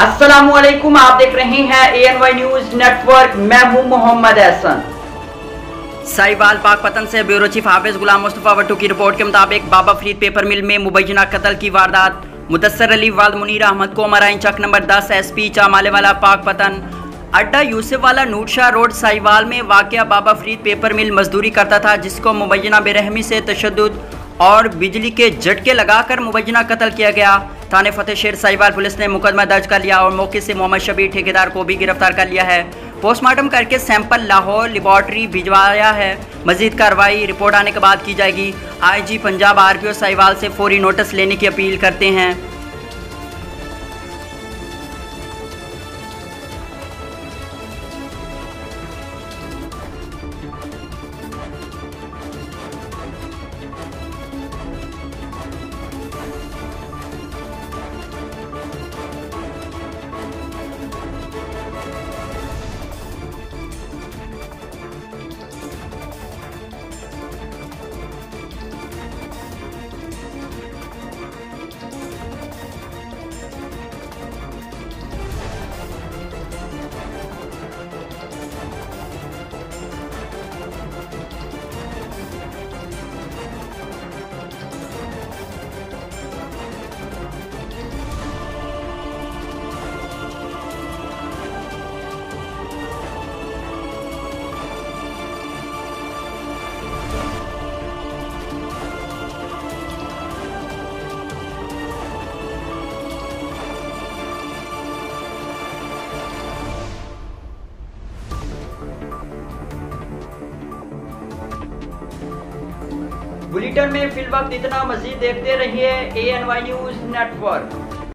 अस्सलामुअलैकुम, आप देख रहे हैं ANY न्यूज नेटवर्क। मैं हूं मोहम्मद एहसन। साहिवाल पाकपतन से ब्यूरो चीफ हाफिज गुलाम मुस्तफा वट्टू की रिपोर्ट के मुताबिक बाबा फरीद पेपर मिल में मुबैना कत्ल की वारदात। मुदस्सर अली वाल मुनीर अहमद को मराइन चक नंबर 10 SP चामाले वाला पाकपतन अड्डा यूसुफ वाला नूरशाह रोड साहिवाल में वाक़या बाबा फरीद पेपर मिल मजदूरी करता था, जिसको मुबैना बेरहमी से तशद्दुद और बिजली के झटके लगाकर मुबैना कत्ल किया गया। थाने फतेह शेर साहिवाल पुलिस ने मुकदमा दर्ज कर लिया और मौके से मोहम्मद शबीर ठेकेदार को भी गिरफ्तार कर लिया है। पोस्टमार्टम करके सैंपल लाहौर लेबॉर्ट्री भिजवाया है। मजीद कार्रवाई रिपोर्ट आने के बाद की जाएगी। IG पंजाब RPO साहिवाल से फौरी नोटिस लेने की अपील करते हैं। बुलेटिन में फिल वक्त इतना। मजीद देखते रहिए ANY न्यूज नेटवर्क।